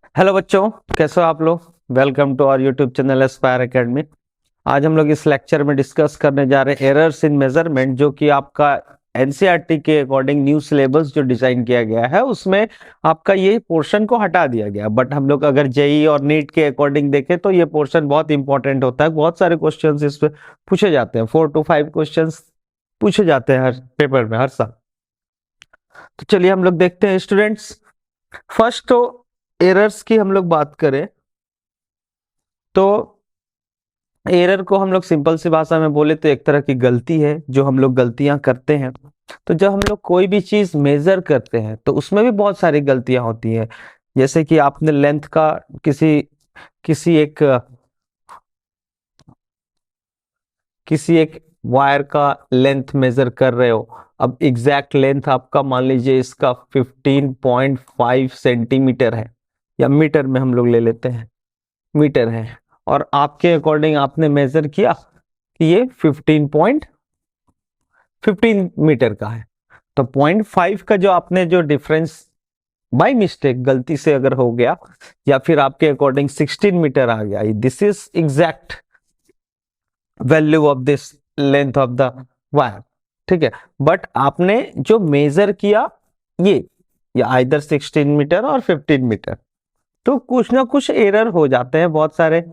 Hello बच्चों, कैसे हो आप लोग। Welcome to our YouTube channel Aspire Academy. आज हम लोग इस लेक्चर में डिस्कस करने जा रहे हैं एरर्स इन मेजरमेंट, जो कि आपका एनसीईआरटी के अकॉर्डिंग न्यू सिलेबस जो डिजाइन किया गया है उसमें आपका ये पोर्शन को हटा दिया गया। बट हम लोग अगर जेई और नीट के अकॉर्डिंग देखें तो ये पोर्शन बहुत इंपॉर्टेंट होता है। बहुत सारे क्वेश्चन इस पे पूछे जाते हैं, 4 to 5 क्वेश्चन पूछे जाते हैं हर पेपर में हर साल। तो चलिए हम लोग देखते हैं स्टूडेंट्स। फर्स्ट तो एरर्स की हम लोग बात करें तो एरर को हम लोग सिंपल सी भाषा में बोले तो एक तरह की गलती है जो हम लोग गलतियां करते हैं। तो जब हम लोग कोई भी चीज मेजर करते हैं तो उसमें भी बहुत सारी गलतियां होती हैं। जैसे कि आपने लेंथ का किसी किसी एक किसी एक वायर का लेंथ मेजर कर रहे हो। अब एग्जैक्ट लेंथ आपका मान लीजिए इसका 15.5 सेंटीमीटर है, या मीटर में हम लोग ले लेते हैं, मीटर है। और आपके अकॉर्डिंग आपने मेजर किया कि ये 15 मीटर का है। तो 0.5 का जो आपने जो डिफरेंस बाय मिस्टेक गलती से अगर हो गया, या फिर आपके अकॉर्डिंग 16 मीटर आ गया, this is exact value of this length of the wire. ठीक है, बट आपने जो मेजर किया ये या आइदर 16 मीटर और 15 मीटर, तो कुछ ना कुछ एरर हो जाते हैं बहुत सारे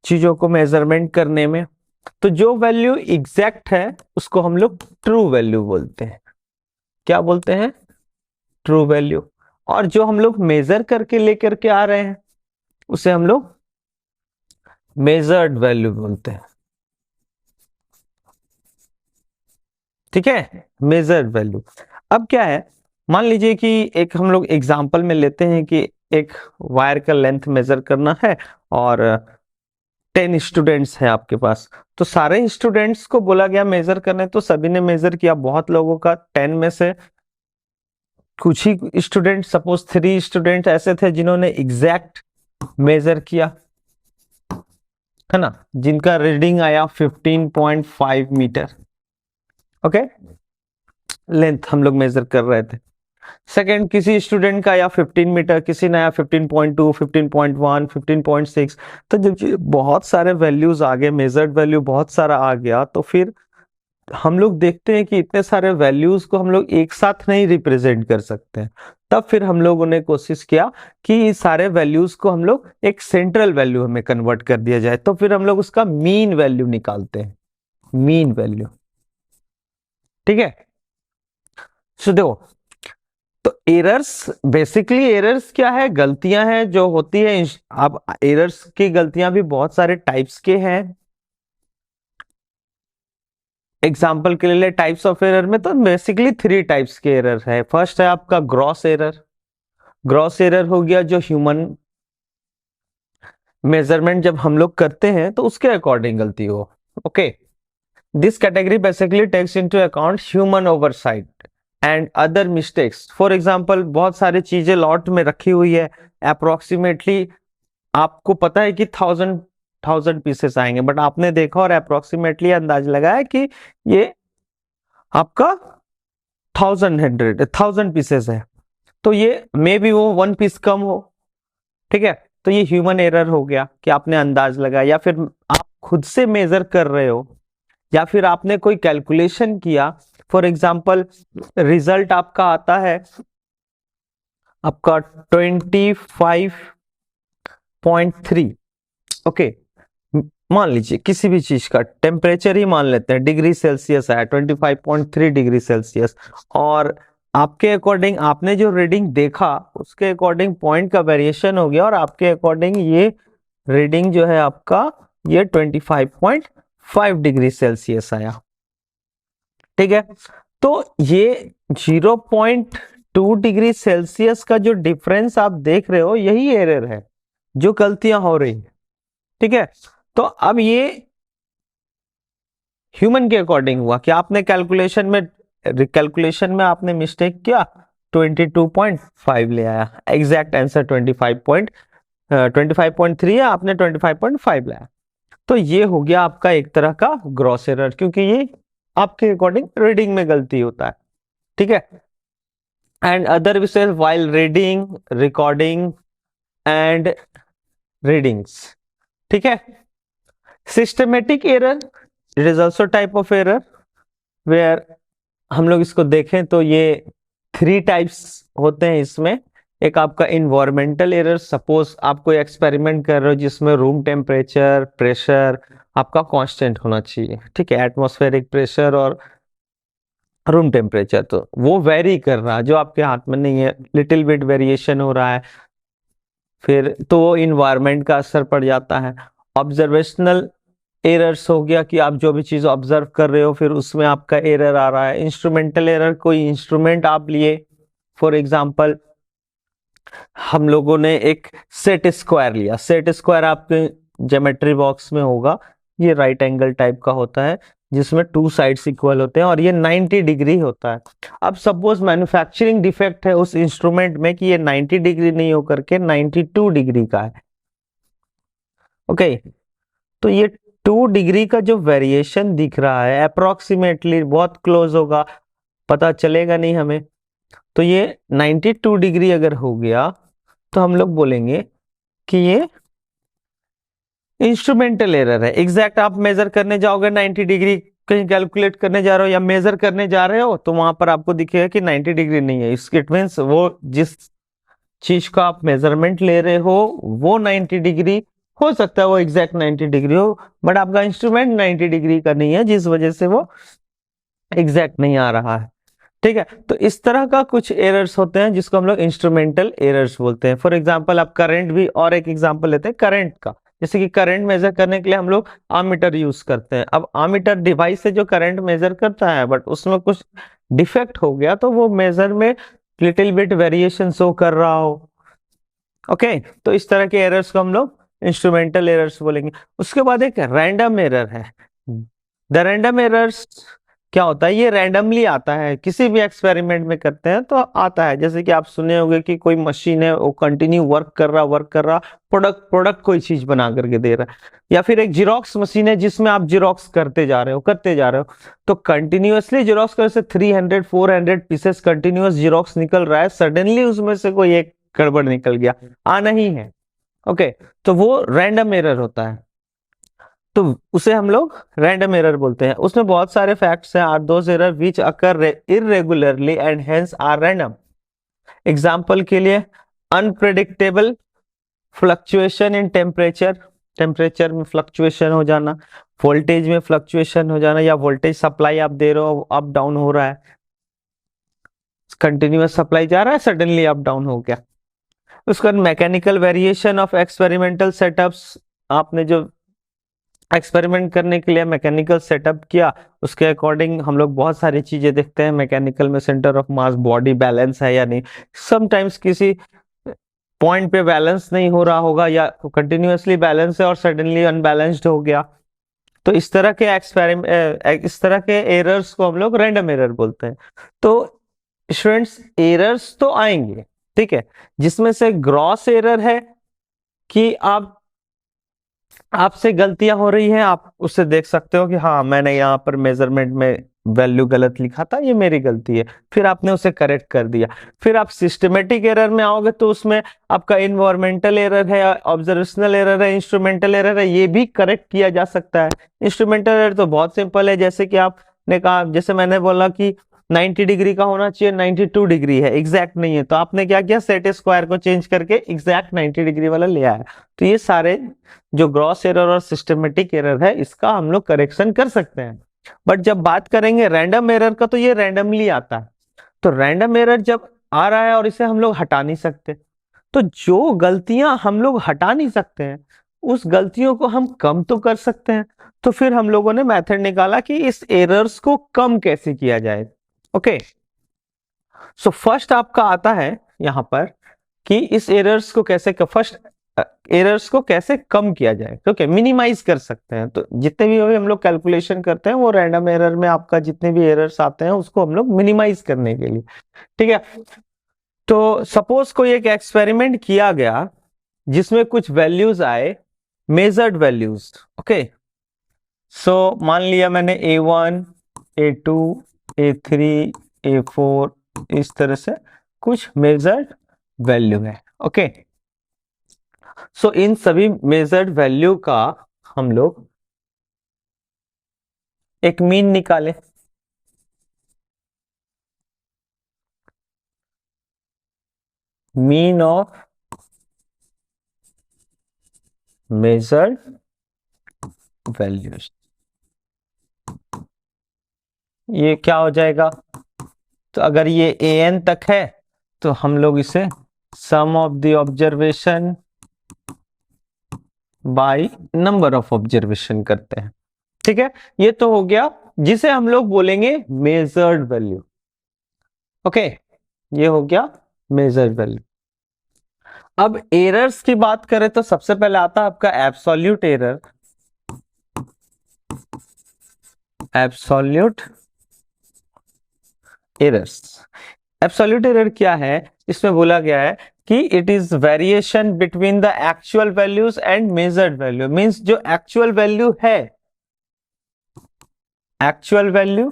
चीजों को मेजरमेंट करने में। तो जो वैल्यू एग्जैक्ट है उसको हम लोग ट्रू वैल्यू बोलते हैं। क्या बोलते हैं? True value. और जो हम लोग मेजर करके लेकर के आ रहे हैं उसे हम लोग मेजर्ड वैल्यू बोलते हैं। ठीक है, मेजर्ड वैल्यू। अब क्या है, मान लीजिए कि एक हम लोग एग्जांपल में लेते हैं कि एक वायर का लेंथ मेजर करना है और 10 स्टूडेंट्स हैं आपके पास। तो सारे स्टूडेंट्स को बोला गया मेजर करने, तो सभी ने मेजर किया। बहुत लोगों का 10 में से कुछ ही स्टूडेंट, सपोज 3 स्टूडेंट ऐसे थे जिन्होंने एग्जैक्ट मेजर किया, है ना, जिनका रीडिंग आया 15.5 मीटर। ओके, लेंथ हम लोग मेजर कर रहे थे। सेकंड, किसी स्टूडेंट का आया 15 मीटर, किसी ने आया 15.2, 15.1, 15.6। तो जब बहुत सारे वैल्यूज आ गए, मेजर्ड वैल्यू बहुत सारा आ गया, तो फिर हम लोग देखते हैं कि इतने सारे वैल्यूज को हम लोग एक साथ नहीं रिप्रेजेंट कर सकते हैं। तब फिर हम लोगों ने कोशिश किया कि सारे वैल्यूज को हम लोग एक सेंट्रल वैल्यू हमें कन्वर्ट कर दिया जाए। तो फिर हम लोग उसका मीन वैल्यू निकालते हैं, मीन वैल्यू। ठीक है, सो देखो, तो एरर्स, बेसिकली एरर्स क्या है? गलतियां हैं जो होती है। अब एरर्स की गलतियां भी बहुत सारे टाइप्स के हैं। एग्जाम्पल के लिए टाइप्स ऑफ एरर में तो बेसिकली 3 टाइप्स के एरर है। फर्स्ट है आपका ग्रॉस एरर। ग्रॉस एरर हो गया जो ह्यूमन मेजरमेंट जब हम लोग करते हैं तो उसके अकॉर्डिंग गलती हो। Okay, this category basically takes into account human oversight and other mistakes. For example, बहुत सारी चीजें लॉट में रखी हुई है, अप्रोक्सीमेटली आपको पता है कि 1000 पीसेस आएंगे, बट आपने देखा और अप्रोक्सीमेटली अंदाज लगाया कि ये आपका 1000 पीसेस है। तो ये मे बी वो 1 पीस कम हो। ठीक है, तो ये ह्यूमन एरर हो गया कि आपने अंदाज लगाया, या फिर आप खुद से मेजर कर रहे हो, या फिर आपने कोई कैलकुलेशन किया। फॉर एग्जाम्पल, रिजल्ट आपका आता है आपका 25.3। ओके, मान लीजिए किसी भी चीज का टेम्परेचर ही मान लेते हैं, डिग्री सेल्सियस आया 25.3 डिग्री सेल्सियस, और आपके अकॉर्डिंग आपने जो रीडिंग देखा उसके अकॉर्डिंग पॉइंट का वेरिएशन हो गया, और आपके अकॉर्डिंग ये रीडिंग जो है आपका ये 25.5 डिग्री सेल्सियस आया। ठीक है, तो ये 0.2 डिग्री सेल्सियस का जो डिफरेंस आप देख रहे हो यही एरर है जो गलतियां हो रही है। ठीक है, तो अब ये ह्यूमन के अकॉर्डिंग हुआ कि आपने कैलकुलेशन में आपने मिस्टेक किया, 22.5 ले आया। एग्जैक्ट आंसर 25.3 है, आपने 25.5 लाया। तो ये हो गया आपका एक तरह का ग्रॉस एरर, क्योंकि ये आपके अकॉर्डिंग रीडिंग में गलती होता है। ठीक है, एंड अदर विशेष while reading, recording and readings. ठीक है। Systematic error, it is also type of error where हम लोग इसको देखें तो ये 3 टाइप्स होते हैं इसमें। एक आपका इन्वायरमेंटल एरर, सपोज आप कोई एक्सपेरिमेंट कर रहे हो जिसमें रूम टेम्परेचर, प्रेशर आपका कांस्टेंट होना चाहिए। ठीक है, एटमॉस्फेरिक प्रेशर और रूम टेम्परेचर तो वो वेरी कर रहा है, जो आपके हाथ में नहीं है, लिटिल बिट वेरिएशन हो रहा है, फिर तो वो इन्वायरमेंट का असर पड़ जाता है। ऑब्जर्वेशनल एरर्स हो गया कि आप जो भी चीज ऑब्जर्व कर रहे हो फिर उसमें आपका एरर आ रहा है। इंस्ट्रूमेंटल एरर, कोई इंस्ट्रूमेंट आप लिए, फॉर एग्जांपल हम लोगों ने एक सेट स्क्वायर लिया। सेट स्क्वायर आपके ज्योमेट्री बॉक्स में होगा, ये राइट एंगल टाइप का होता है जिसमें 2 साइड्स इक्वल होते हैं और ये 90 डिग्री होता है। अब सपोज मैन्युफैक्चरिंग डिफेक्ट है उस इंस्ट्रूमेंट में कि ये 90 डिग्री नहीं होकर के 92 डिग्री का है। ओके, तो ये 2 डिग्री का जो वेरिएशन दिख रहा है अप्रोक्सीमेटली बहुत क्लोज होगा, पता चलेगा नहीं हमें। तो ये 92 डिग्री अगर हो गया तो हम लोग बोलेंगे कि ये इंस्ट्रूमेंटल एरर है। एग्जैक्ट आप मेजर करने जाओगे 90 डिग्री, कहीं कैलकुलेट करने जा रहे हो या मेजर करने जा रहे हो तो वहां पर आपको दिखेगा कि 90 डिग्री नहीं है। इट मीन्स वो जिस चीज का आप मेजरमेंट ले रहे हो वो 90 डिग्री हो सकता है, वो एग्जैक्ट 90 डिग्री हो, बट आपका इंस्ट्रूमेंट 90 डिग्री का नहीं है जिस वजह से वो एग्जैक्ट नहीं आ रहा है। ठीक है, तो इस तरह का कुछ एरर्स होते हैं जिसको हम लोग इंस्ट्रूमेंटल एरर्स बोलते हैं। फॉर एग्जांपल आप करंट भी, और एक एग्जांपल लेते हैं करंट का, जैसे कि करंट मेजर करने के लिए हम लोग आमीटर यूज करते हैं। अब आमीटर डिवाइस से जो करंट मेजर करता है बट उसमें कुछ डिफेक्ट हो गया तो वो मेजर में लिटिल बिट वेरिएशन शो कर रहा हो। ओके, तो इस तरह के एरर्स को हम लोग इंस्ट्रूमेंटल एरर्स बोलेंगे। उसके बाद एक रैंडम एरर है। द रैंडम एरर्स क्या होता है, ये रैंडमली आता है, किसी भी एक्सपेरिमेंट में करते हैं तो आता है। जैसे कि आप सुने होंगे कि कोई मशीन है वो कंटिन्यू वर्क कर रहा, प्रोडक्ट कोई चीज बना करके दे रहा है। या फिर एक जिरोक्स मशीन है जिसमें आप जिरोक्स करते जा रहे हो, तो कंटिन्यूअसली जिरोक्स कर से 300 400 पीसेस कंटिन्यूअस जिरोक्स निकल रहा है, सडनली उसमें से कोई एक गड़बड़ निकल गया, आना ही है। ओके, तो वो रैंडम एरर होता है, तो उसे हम लोग रैंडम एरर बोलते हैं। उसमें बहुत सारे फैक्ट्स हैं, are those error which occur irregularly and hence are random. Example के लिए unpredictable fluctuation in temperature, temperature में फ्लक्चुएशन हो जाना, वोल्टेज में फ्लक्चुएशन हो जाना, या वोल्टेज सप्लाई आप दे रहे हो अप डाउन हो रहा है, कंटिन्यूअस सप्लाई जा रहा है सडनली अप डाउन हो गया। उसके बाद mechanical variation of experimental setups, आपने जो एक्सपेरिमेंट करने के लिए मैकेनिकल सेटअप किया उसके अकॉर्डिंग हम लोग बहुत सारी चीजें देखते हैं मैकेनिकल में, centre of mass, body balance है या नहीं, समटाइम्स किसी पॉइंट पे बैलेंस नहीं हो रहा होगा या कंटिन्यूअसली बैलेंस है और सडनली अनबैलेंस्ड हो गया। तो इस तरह के इस तरह के एरर्स को हम लोग रैंडम एरर बोलते हैं। तो स्टूडेंट्स एरर्स तो आएंगे, ठीक है, जिसमें से ग्रॉस एरर है कि आपसे गलतियां हो रही हैं, आप उससे देख सकते हो कि हाँ मैंने यहाँ पर मेजरमेंट में वैल्यू गलत लिखा था, ये मेरी गलती है, फिर आपने उसे करेक्ट कर दिया। फिर आप सिस्टमेटिक एरर में आओगे तो उसमें आपका इन्वायरमेंटल एरर है, ऑब्जर्वेशनल एरर है, इंस्ट्रूमेंटल एरर है, ये भी करेक्ट किया जा सकता है। इंस्ट्रूमेंटल एरर तो बहुत सिंपल है, जैसे कि आपने कहा, जैसे मैंने बोला कि 90 डिग्री का होना चाहिए, 92 डिग्री है, एग्जैक्ट नहीं है, तो आपने क्या किया, सेट स्क्वायर को चेंज करके एग्जैक्ट 90 डिग्री वाला ले आया। तो ये सारे जो ग्रॉस एरर और सिस्टमेटिक एरर है इसका हम लोग करेक्शन कर सकते हैं। बट जब बात करेंगे रैंडम एरर का तो ये रैंडमली आता है। तो रैंडम एरर जब आ रहा है और इसे हम लोग हटा नहीं सकते, तो जो गलतियां हम लोग हटा नहीं सकते हैं उस गलतियों को हम कम तो कर सकते हैं। तो फिर हम लोगों ने मेथड निकाला कि इस एरर्स को कम कैसे किया जाए। ओके, सो फर्स्ट आपका आता है यहां पर कि इस एरर्स को कैसे फर्स्ट एरर्स को कैसे कम किया जाए, ओके, मिनिमाइज कर सकते हैं। तो जितने भी हम लोग कैलकुलेशन करते हैं वो रैंडम एरर में आपका जितने भी एरर्स आते हैं उसको हम लोग मिनिमाइज करने के लिए, ठीक है। तो सपोज कोई एक एक्सपेरिमेंट किया गया जिसमें कुछ वैल्यूज आए, मेजर्ड वैल्यूज, ओके। सो मान लिया मैंने A1, A2, A3, A4 इस तरह से कुछ मेजर्ड वैल्यू है, ओके। सो इन सभी मेजर्ड वैल्यू का हम लोग एक मीन निकाले। मीन ऑफ मेजर्ड वैल्यूज, ये क्या हो जाएगा? तो अगर ये an तक है तो हम लोग इसे sum of the observation by number of observation करते हैं। ठीक है, ये तो हो गया जिसे हम लोग बोलेंगे मेजर्ड वैल्यू। ओके, ये हो गया मेजर्ड वैल्यू। अब एरर्स की बात करें तो सबसे पहले आता है आपका absolute error. Absolute errors, absolute error क्या है? इसमें बोला गया है कि it is variation between the actual values and measured value. Means जो एक्चुअल वैल्यू है, actual value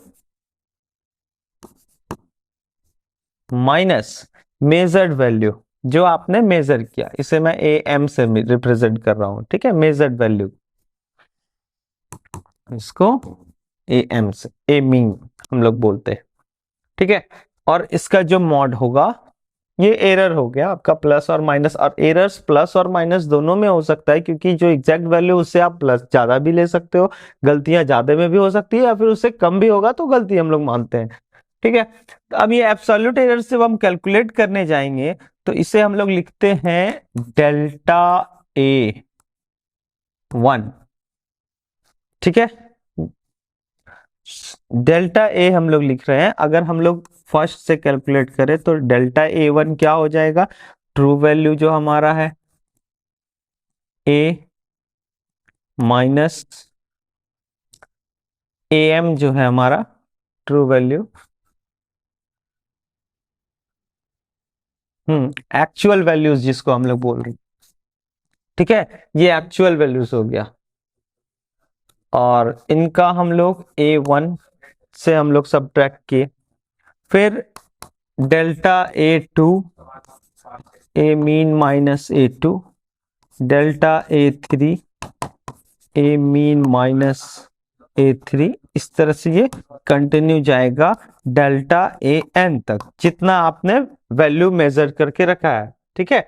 minus measured value जो आपने मेजर किया, इसे मैं ए एम से रिप्रेजेंट कर रहा हूं। ठीक है, मेजर्ड वैल्यू, इसको ए एम से, ए मीन हम लोग बोलते हैं। ठीक है, और इसका जो मॉड होगा, ये एरर हो गया आपका प्लस और माइनस। और एरर्स प्लस और माइनस दोनों में हो सकता है, क्योंकि जो एग्जैक्ट वैल्यू उससे आप प्लस ज्यादा भी ले सकते हो, गलतियां ज्यादा में भी हो सकती है, या फिर उससे कम भी होगा तो गलती हम लोग मानते हैं। ठीक है, तो अब ये एब्सोल्यूट एरर से हम कैलकुलेट करने जाएंगे तो इसे हम लोग लिखते हैं डेल्टा ए वन। ठीक है, डेल्टा ए हम लोग लिख रहे हैं। अगर हम लोग फर्स्ट से कैलकुलेट करें तो डेल्टा ए वन क्या हो जाएगा? ट्रू वैल्यू जो हमारा है ए माइनस ए एम जो है हमारा ट्रू वैल्यू, एक्चुअल वैल्यूज जिसको हम लोग बोल रहे हैं। ठीक है, ये एक्चुअल वैल्यूज हो गया, और इनका हम लोग ए वन से हम लोग सब्ट्रैक्ट किए। फिर delta A two, A mean minus A two, delta A three, A mean minus A three, इस तरह से ये कंटिन्यू जाएगा डेल्टा ए एन तक, जितना आपने वैल्यू मेजर करके रखा है। ठीक है,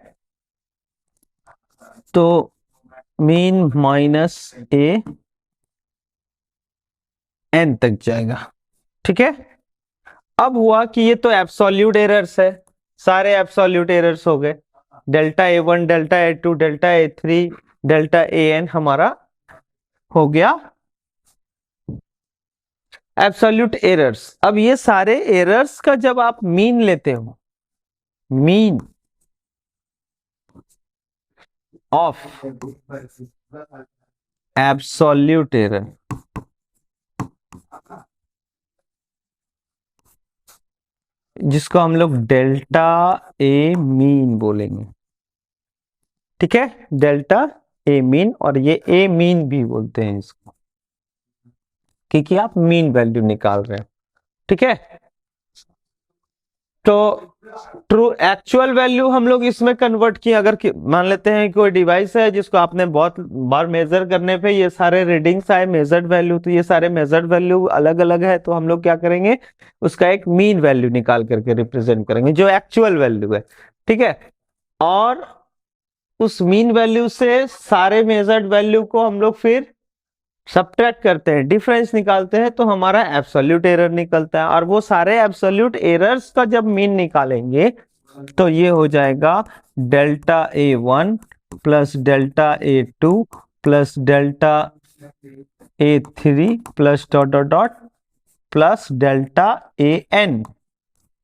तो मीन माइनस ए एन तक जाएगा। ठीक है, अब हुआ कि ये तो एब्सोल्यूट एरर्स है, सारे एब्सोल्यूट एरर्स हो गए। Delta A one, delta A two, delta A three, delta A N हमारा हो गया एब्सोल्यूट एरर्स। अब ये सारे एरर्स का जब आप मीन लेते हो, मीन ऑफ एब्सोल्यूट एरर, जिसको हम लोग डेल्टा ए मीन बोलेंगे। ठीक है, डेल्टा ए मीन, और ये ए मीन भी बोलते हैं इसको, क्योंकि आप मीन वैल्यू निकाल रहे हैं। ठीक है, तो ट्रू एक्चुअल वैल्यू हम लोग इसमें कन्वर्ट किए। अगर मान लेते हैं कोई डिवाइस है जिसको आपने बहुत बार मेजर करने पे ये सारे रीडिंग्स आए मेजर्ड वैल्यू, तो ये सारे मेजर्ड वैल्यू अलग अलग है, तो हम लोग क्या करेंगे, उसका एक मीन वैल्यू निकाल करके रिप्रेजेंट करेंगे जो एक्चुअल वैल्यू है। ठीक है, और उस मीन वैल्यू से सारे मेजर्ड वैल्यू को हम लोग फिर सब्ट्रैक्ट करते हैं, डिफरेंस निकालते हैं, तो हमारा एब्सोल्यूट एरर निकलता है। और वो सारे एब्सोल्यूट एरर्स का जब मीन निकालेंगे तो ये हो जाएगा delta A one plus delta A two plus delta A three plus dot dot dot plus delta A N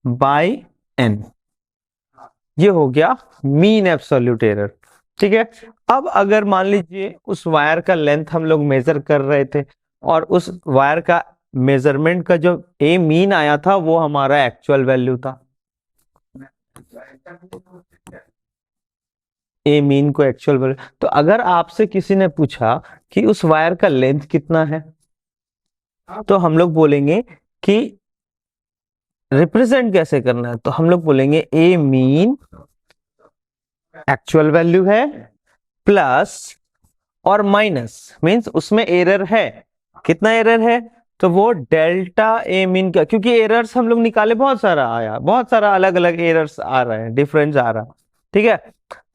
by N. ये हो गया मीन एब्सोल्यूट एरर। ठीक है, अब अगर मान लीजिए उस वायर का लेंथ हम लोग मेजर कर रहे थे, और उस वायर का मेजरमेंट का जो ए मीन आया था वो हमारा एक्चुअल वैल्यू था। ए मीन को एक्चुअल वैल्यू, तो अगर आपसे किसी ने पूछा कि उस वायर का लेंथ कितना है, तो हम लोग बोलेंगे कि रिप्रेजेंट कैसे करना है, तो हम लोग बोलेंगे ए मीन एक्चुअल वैल्यू है प्लस और माइनस मीन्स उसमें एरर है। कितना एरर है? तो वो डेल्टा ए मीन का, क्योंकि एरर्स हम लोग निकाले बहुत सारा आया, बहुत सारा अलग अलग एरर्स आ रहे हैं, डिफरेंस आ रहा, ठीक है।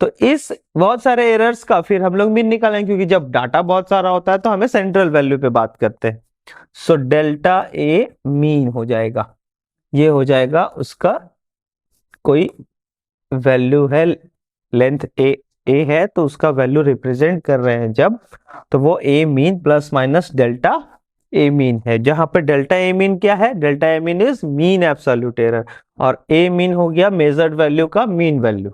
तो इस बहुत सारे एरर्स का फिर हम लोग मीन निकालेंगे, क्योंकि जब डाटा बहुत सारा होता है तो हमें सेंट्रल वैल्यू पे बात करते हैं। सो डेल्टा ए मीन हो जाएगा, ये हो जाएगा उसका कोई वैल्यू है, लेंथ ए है तो उसका वैल्यू रिप्रेजेंट कर रहे हैं जब, तो वो ए मीन प्लस माइनस डेल्टा ए मीन है। जहां पे डेल्टा ए मीन क्या है? Delta A mean is mean absolute error, और ए मीन हो गया मेजर्ड वैल्यू का मीन वैल्यू।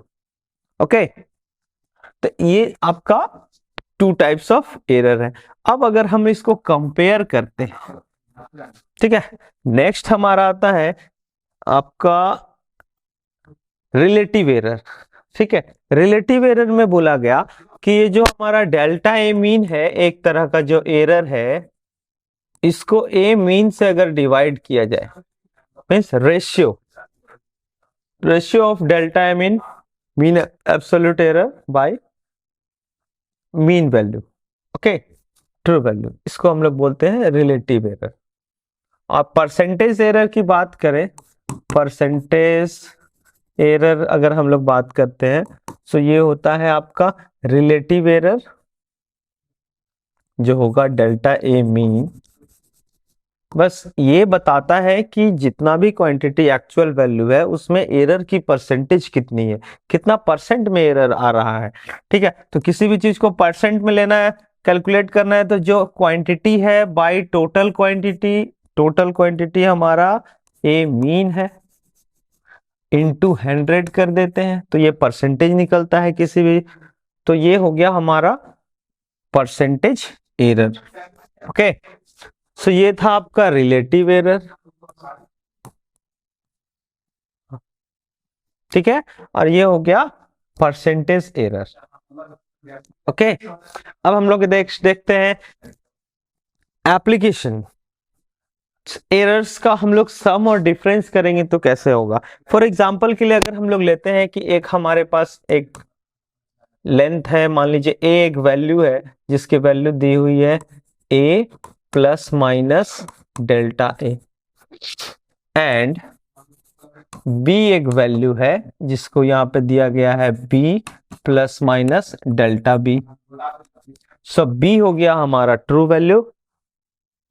ओके, तो ये आपका टू टाइप्स ऑफ एरर है। अब अगर हम इसको कंपेयर करते हैं, ठीक है, नेक्स्ट हमारा आता है आपका रिलेटिव एरर। ठीक है, रिलेटिव एरर में बोला गया कि ये जो हमारा डेल्टा ए मीन है, एक तरह का जो एरर है, इसको ए मीन से अगर डिवाइड किया जाए, means ratio of delta A mean, mean absolute error bye mean value, okay, true value, इसको हम लोग बोलते हैं रिलेटिव एरर। और परसेंटेज एरर की बात करें, परसेंटेज एरर अगर हम लोग बात करते हैं, तो ये होता है आपका रिलेटिव एरर, जो होगा डेल्टा ए मीन, बस ये बताता है कि जितना भी क्वांटिटी एक्चुअल वैल्यू है उसमें एरर की परसेंटेज कितनी है, कितना परसेंट में एरर आ रहा है। ठीक है, तो किसी भी चीज को परसेंट में लेना है, कैलकुलेट करना है, तो जो क्वांटिटी है by total quantity, total quantity हमारा ए मीन है, इनटू 100 कर देते हैं, तो ये परसेंटेज निकलता है किसी भी, तो ये हो गया हमारा परसेंटेज एरर। ओके, सो ये था आपका रिलेटिव एरर, ठीक है, और ये हो गया परसेंटेज एरर। ओके, अब हम लोग देखते हैं एप्लीकेशन एरर्स का। हम लोग सम और डिफरेंस करेंगे तो कैसे होगा? फॉर एग्जांपल के लिए अगर हम लोग लेते हैं कि एक हमारे पास एक लेंथ है, मान लीजिए ए एक वैल्यू है जिसकी वैल्यू दी हुई है A plus minus delta A, and B एक वैल्यू है जिसको यहाँ पे दिया गया है B plus minus delta B. So B हो गया हमारा true value,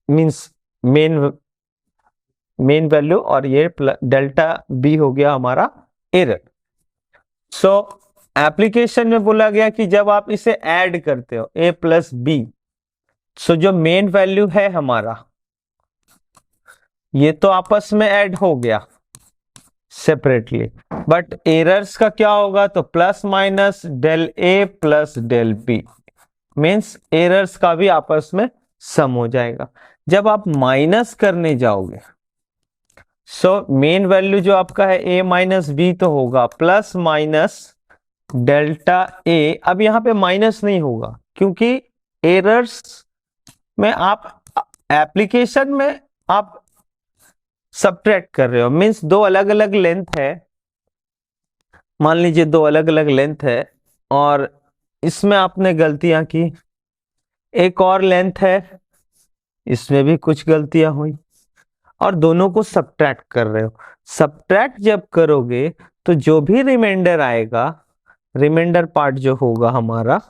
means mean value, और ये डेल्टा बी हो गया हमारा एरर। सो एप्लीकेशन में बोला गया कि जब आप इसे ऐड करते हो ए प्लस बी, सो जो मेन वैल्यू है हमारा, ये तो आपस में ऐड हो गया सेपरेटली, बट एरर्स का क्या होगा? तो plus minus del A plus del B, means errors का भी आपस में सम हो जाएगा। जब आप माइनस करने जाओगे, सो मेन वैल्यू जो आपका है ए माइनस बी, तो होगा प्लस माइनस डेल्टा ए। अब यहां पे माइनस नहीं होगा क्योंकि एरर्स में आप एप्लीकेशन में आप सब्ट्रैक्ट कर रहे हो, मीन्स दो अलग अलग लेंथ है, मान लीजिए दो अलग अलग लेंथ है और इसमें आपने गलतियां की, एक और लेंथ है इसमें भी कुछ गलतियां हुई, और दोनों को सब्ट्रैक्ट कर रहे हो। सब्ट्रैक्ट जब करोगे तो जो भी रिमाइंडर आएगा, रिमाइंडर पार्ट जो होगा हमारा,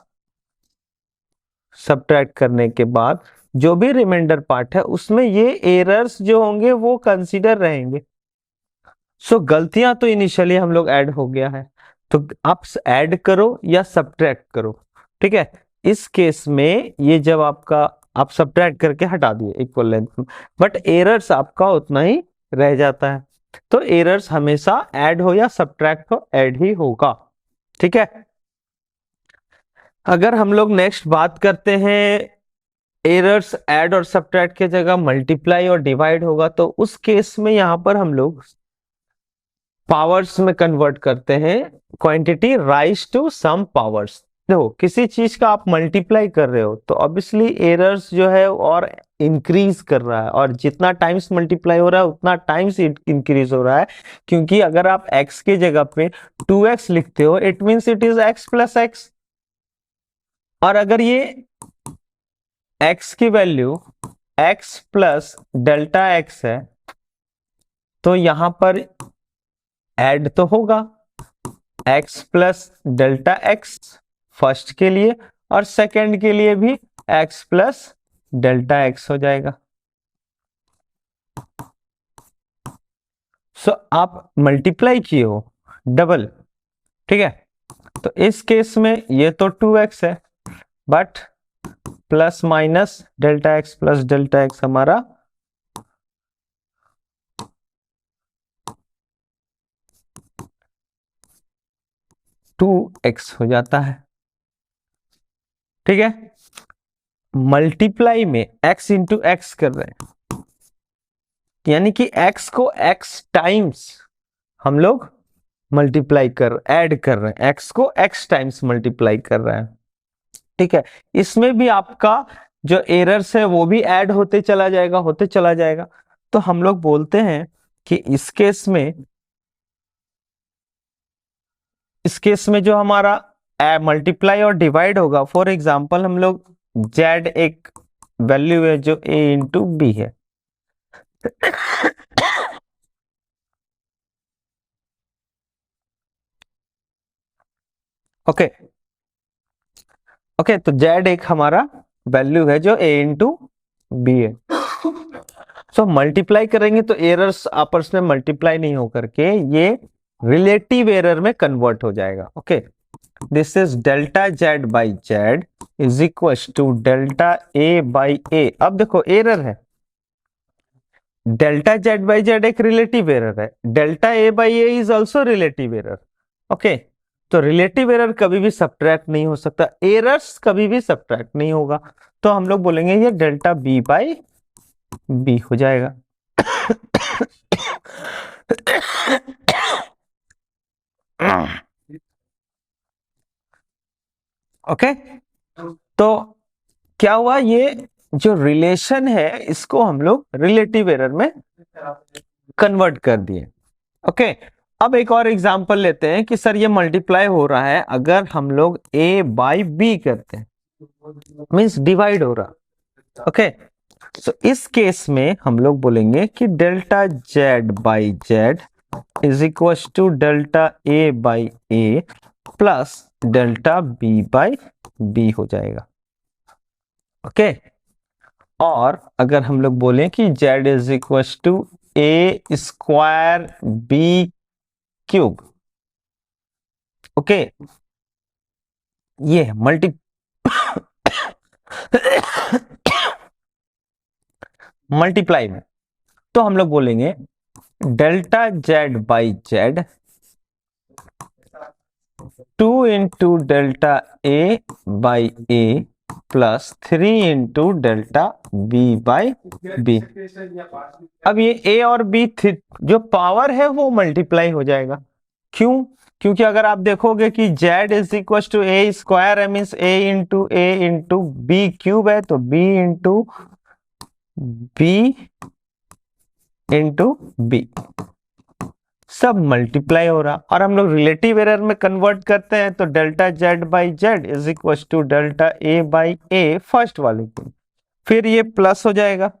सब्ट्रैक्ट करने के बाद जो भी रिमाइंडर पार्ट है उसमें ये एरर्स जो होंगे वो कंसीडर रहेंगे। सो गलतियां तो इनिशियली हम लोग ऐड हो गया है, तो आप ऐड करो या सब्ट्रैक्ट करो, ठीक है। इस केस में ये जब आपका आप सब्ट्रैक्ट करके हटा दिए इक्वल लेंथ में, बट एरर्स आपका उतना ही रह जाता है, तो एरर्स हमेशा ऐड हो या सब्ट्रैक्ट हो, ऐड ही होगा, ठीक है। अगर हम लोग नेक्स्ट बात करते हैं एरर्स ऐड और सब्ट्रैक्ट की जगह मल्टीप्लाई और डिवाइड होगा, तो उस केस में यहां पर हम लोग पावर्स में कन्वर्ट करते हैं, quantity raise to some powers. देखो किसी चीज का आप मल्टीप्लाई कर रहे हो तो ऑब्वियसली एरर्स जो है और इंक्रीज कर रहा है, और जितना टाइम्स मल्टीप्लाई हो रहा है उतना टाइम्स इंक्रीज हो रहा है, क्योंकि अगर आप x के जगह पे 2x लिखते हो, it means it is x plus x, और अगर ये x की value x plus delta x है तो यहां पर ऐड तो होगा x plus delta x first के लिए, और सेकंड के लिए भी x प्लस डेल्टा x हो जाएगा। सो आप मल्टीप्लाई किए हो डबल, ठीक है। तो इस केस में ये तो 2x है, but plus minus delta x plus delta x हमारा 2x हो जाता है, ठीक है। मल्टीप्लाई में x इंटू एक्स कर रहे हैं, यानी कि x को x टाइम्स हम लोग मल्टीप्लाई कर ऐड कर रहे हैं, x को x टाइम्स मल्टीप्लाई कर रहे हैं, ठीक है। इसमें भी आपका जो एरर्स है वो भी ऐड होते चला जाएगा, होते चला जाएगा। तो हम लोग बोलते हैं कि इस केस में जो हमारा मल्टीप्लाई और डिवाइड होगा, फॉर एग्जांपल हम लोग z एक वैल्यू है जो a इंटू बी है, ओके ओके। तो z एक हमारा वैल्यू है जो a इंटू बी है। सो मल्टीप्लाई करेंगे तो एरर्स आपस में मल्टीप्लाई नहीं हो करके ये रिलेटिव एरर में कन्वर्ट हो जाएगा, okay. This is delta Z by Z is equal to delta A by A. अब देखो एरर है, डेल्टा जेड बाई जेड एक रिलेटिव एरर है, delta A by A is also relative error, okay. तो relative error कभी भी subtract नहीं हो सकता, एरर्स कभी भी सब्ट्रैक्ट नहीं होगा। तो हम लोग बोलेंगे ये डेल्टा बी बाई बी हो जाएगा। ओके, तो क्या हुआ, ये जो रिलेशन है इसको हम लोग रिलेटिव एरर में कन्वर्ट कर दिए, ओके। अब एक और एग्जांपल लेते हैं कि सर ये मल्टीप्लाई हो रहा है, अगर हम लोग a बाई बी करते हैं, मींस डिवाइड हो रहा, ओके। सो इस केस में हम लोग बोलेंगे कि delta Z by Z is equal to delta A by A plus delta B by B हो जाएगा, ओके। और अगर हम लोग बोलें कि z is equal to A square B cube, okay, ये मल्टीप्लाई में, तो हम लोग बोलेंगे delta Z by Z 2 into delta A by A plus 3 into delta B by B. अब ये ए और बी जो पावर है वो मल्टीप्लाई हो जाएगा, क्यों? क्योंकि अगर आप देखोगे कि z is equal to A square है, means A into B cube है, तो b into B into B सब मल्टीप्लाई हो रहा। और हम लोग रिलेटिव एरर में कन्वर्ट करते हैं तो delta Z by Z is equal to delta A by A first वाले की, फिर ये प्लस हो जाएगा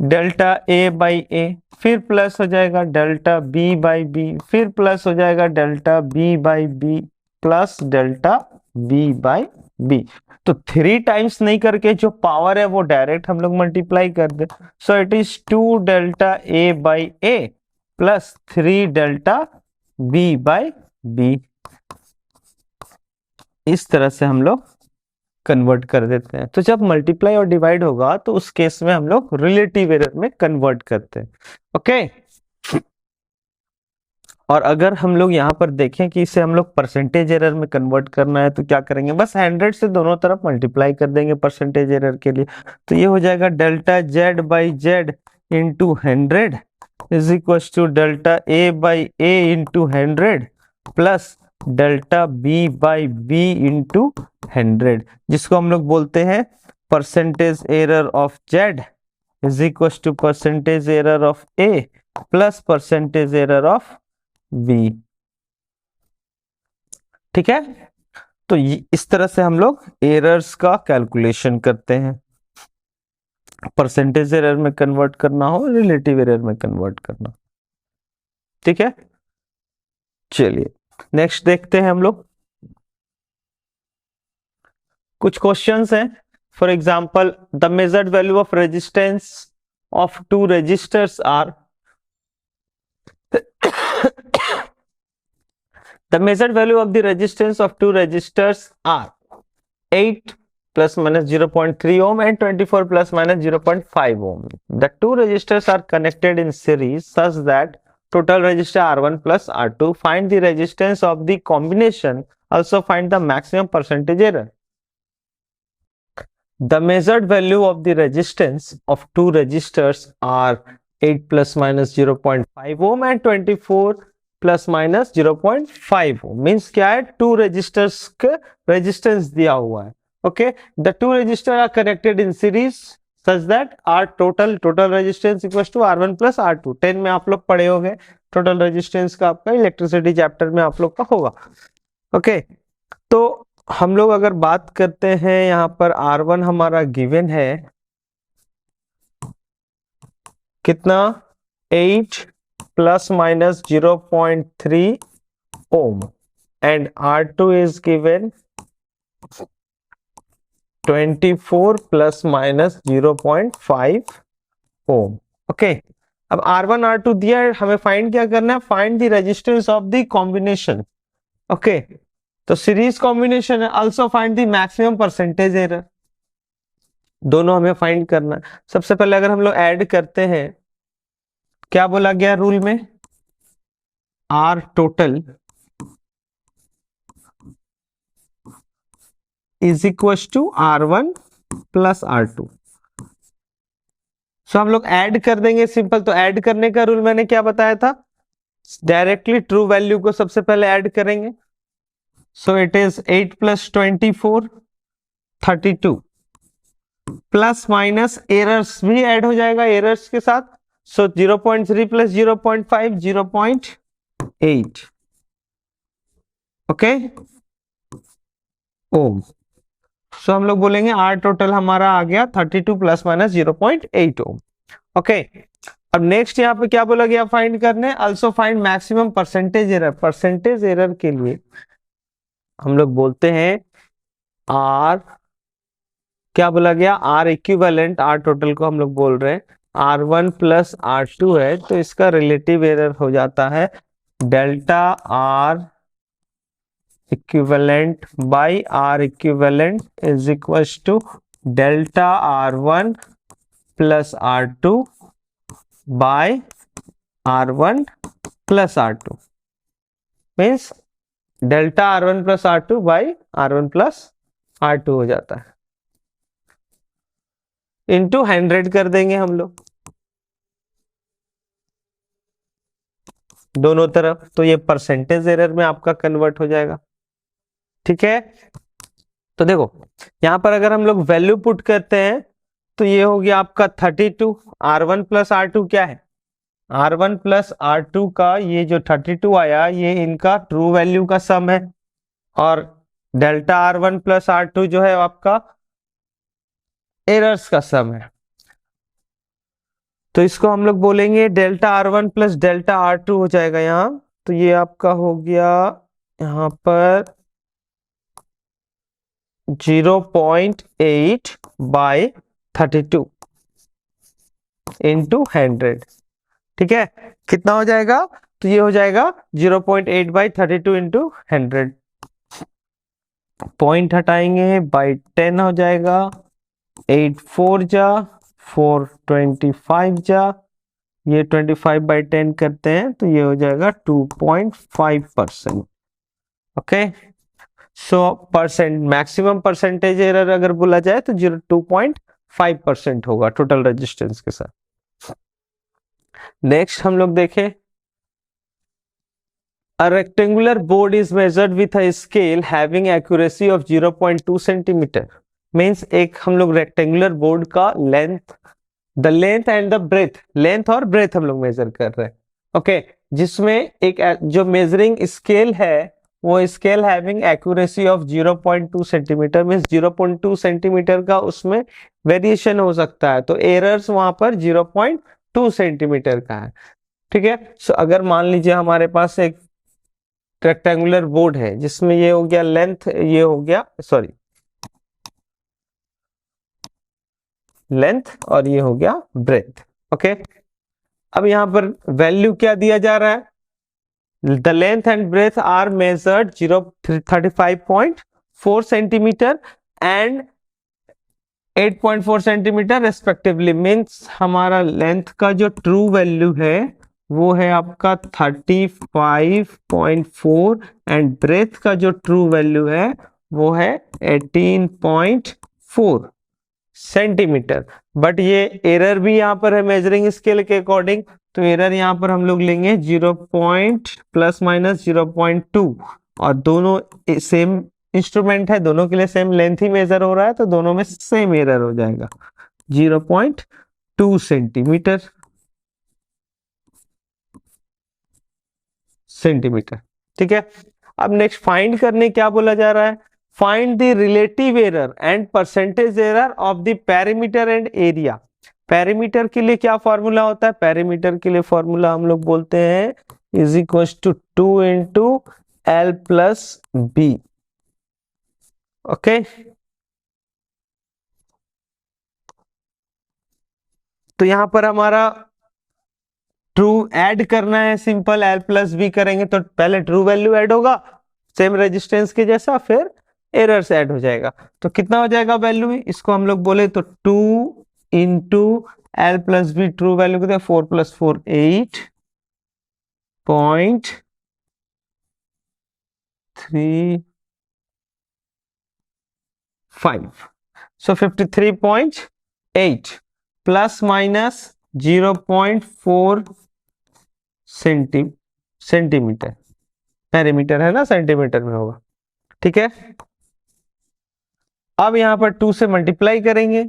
डेल्टा ए बाई ए, फिर प्लस हो जाएगा डेल्टा बी बाई बी, फिर प्लस हो जाएगा delta B by B plus delta B by B. तो 3 टाइम्स नहीं करके जो पावर है वो डायरेक्ट हम लोग मल्टीप्लाई कर दे। So it is 2 delta A by A plus 3 delta B by B. इस तरह से हम लोग कन्वर्ट कर देते हैं। तो जब मल्टीप्लाई और डिवाइड होगा तो उस केस में हम लोग रिलेटिव एरर में कन्वर्ट करते हैं, ओके। और अगर हम लोग यहाँ पर देखें कि इसे हम लोग परसेंटेज एरर में कन्वर्ट करना है तो क्या करेंगे, बस 100 से दोनों तरफ मल्टीप्लाई कर देंगे परसेंटेज एरर के लिए। तो ये हो जाएगा delta Z by Z into 100 is equal to delta A by A into 100 plus delta B by B into 100, जिसको हम लोग बोलते हैं percentage error of Z is equal to percentage error of A plus percentage error of B, ठीक है। तो इस तरह से हम लोग एरर्स का कैलकुलेशन करते हैं, परसेंटेज एरर में कन्वर्ट करना हो, रिलेटिव एरर में कन्वर्ट करना। ठीक है, चलिए नेक्स्ट देखते हैं हम लोग। कुछ क्वेश्चंस हैं। For example the measured value of resistance of two resistors are the measured value of the resistance of two resistors are 8 plus minus 0.3 ohm and 24 plus minus 0.5 ohm. The two resistors are connected in series such that total resistor R1 plus R2. Find the resistance of the combination. Also find the maximum percentage error. The measured value of the resistance of two resistors are 8 plus minus 0.5 ohm and 24 plus minus 0.5 means क्या है, two resistors का resistance दिया हुआ है। Okay, the two resistor are connected in series such that R total resistance equals to R1 plus R2। 10 में आप लोग पढ़े होंगे टोटल रेजिस्टेंस का, आपका इलेक्ट्रिसिटी चैप्टर में आप लोग का होगा। ओके, तो हम लोग अगर बात करते हैं यहां पर R1 हमारा गिवन है कितना, 8 plus minus 0.3 ohm and R2 is given 24 plus minus 0.5 ohm। Okay, अब R1 R2 दिया है, हमें फाइंड क्या करना है, find the resistance of the combination. Okay, तो सीरीज कॉम्बिनेशन है, also find the maximum percentage error, दोनों हमें फाइंड करना है। सबसे पहले अगर हम लोग ऐड करते हैं, क्या बोला गया रूल में, R total is equal to R1 plus R2। So हम लोग ऐड कर देंगे, सिंपल। तो ऐड करने का रूल मैंने क्या बताया था, डायरेक्टली ट्रू वैल्यू को सबसे पहले ऐड करेंगे। सो it is 8 plus 24 32 plus minus errors भी ऐड हो जाएगा एरर्स के साथ। सो 0.3 प्लस 0.5 0.8 ओके ओम। सो हम लोग बोलेंगे आर टोटल हमारा आ गया 32 प्लस माइनस 0.8 ओम। ओके, अब नेक्स्ट यहाँ पे क्या बोला गया, फाइंड करने, also find maximum percentage error. Percentage error के लिए हम लोग बोलते हैं आर, क्या बोला गया, आर इक्विवेलेंट, आर टोटल को हम लोग बोल रहे हैं R1 प्लस R2 है, तो इसका रिलेटिव एरर हो जाता है delta R equivalent by R equivalent is equal to delta R1 plus R2 by R1 plus R2 means delta R1 plus R2 by R1 plus R2 हो जाता है, into 100 कर देंगे हम लोग दोनों तरफ, तो ये परसेंटेज एरर में आपका कन्वर्ट हो जाएगा। ठीक है, तो देखो यहां पर अगर हम लोग वैल्यू पुट करते हैं तो ये हो गया आपका 32। R1 प्लस R2 क्या है, R1 प्लस R2 का ये जो 32 आया, ये इनका ट्रू वैल्यू का सम है, और डेल्टा R1 प्लस R2 जो है आपका एरर्स का सम है। तो इसको हम लोग बोलेंगे delta R1 plus delta R2 हो जाएगा यहाँ। तो ये आपका हो गया यहाँ पर 0.8 बाय 32 इंटू 100। ठीक है, कितना हो जाएगा, तो ये हो जाएगा 0.8 बाई 32 इंटू 100। पॉइंट हटाएंगे, बाई 10 हो जाएगा, 8 4 जा 4 25 जा, ये 25 बाई 10 करते हैं तो ये हो जाएगा 2.5%। ओके, सो परसेंट मैक्सिमम परसेंटेज एरर अगर बोला जाए तो 2.5% होगा टोटल रेजिस्टेंस के साथ। नेक्स्ट हम लोग देखें, A rectangular board is measured with a scale having accuracy of 0.2 centimetre. Means एक हम लोग रेक्टेंगुलर बोर्ड का length, the length and the breadth, length और ब्रेथ हम लोग मेजर कर रहे हैं। ओके, जिसमें एक जो मेजरिंग स्केल है वो scale having accuracy of 0.2 centimetre, means 0.2 centimetre का उसमें वेरिएशन हो सकता है, तो एरर्स वहां पर 0.2 सेंटीमीटर का है। ठीक है, सो अगर मान लीजिए हमारे पास एक रेक्टेंगुलर बोर्ड है जिसमें ये हो गया लेंथ, ये हो गया सॉरी लेंथ, और ये हो गया ब्रेथ। ओके, अब यहां पर वैल्यू क्या दिया जा रहा है, the length and breadth are measured 35.4 centimetre and 8.4 centimetre respectively, means हमारा लेंथ का जो ट्रू वैल्यू है वो है आपका 35.4 एंड ब्रेथ का जो ट्रू वैल्यू है वो है 18.4 सेंटीमीटर। बट ये एरर भी यहाँ पर है मेजरिंग स्केल के अकॉर्डिंग, तो एरर यहाँ पर हम लोग लेंगे 0.± 0.2, और दोनों सेम इंस्ट्रूमेंट है, दोनों के लिए सेम लेंथ ही मेजर हो रहा है, तो दोनों में सेम एरर हो जाएगा 0.2 सेंटीमीटर। ठीक है, अब नेक्स्ट फाइंड करने क्या बोला जा रहा है, find the relative error and percentage error of the perimeter and area. Perimeter के लिए क्या फॉर्मूला होता है, पेरीमीटर के लिए फॉर्मूला हम लोग बोलते हैं is equal to 2 into L plus B. Okay, तो यहां पर हमारा ट्रू ऐड करना है, सिंपल एल प्लस बी करेंगे तो पहले ट्रू वैल्यू ऐड होगा सेम रेजिस्टेंस के जैसा, फिर एरर्स ऐड हो जाएगा, तो कितना हो जाएगा वैल्यू, इसको हम लोग बोले तो 2 into L plus B, true value कितना 4 + 4 8.35, so 53.8 plus minus 0.4 centimetre, perimeter है ना, सेंटीमीटर में होगा। ठीक है, अब यहां पर 2 से मल्टीप्लाई करेंगे,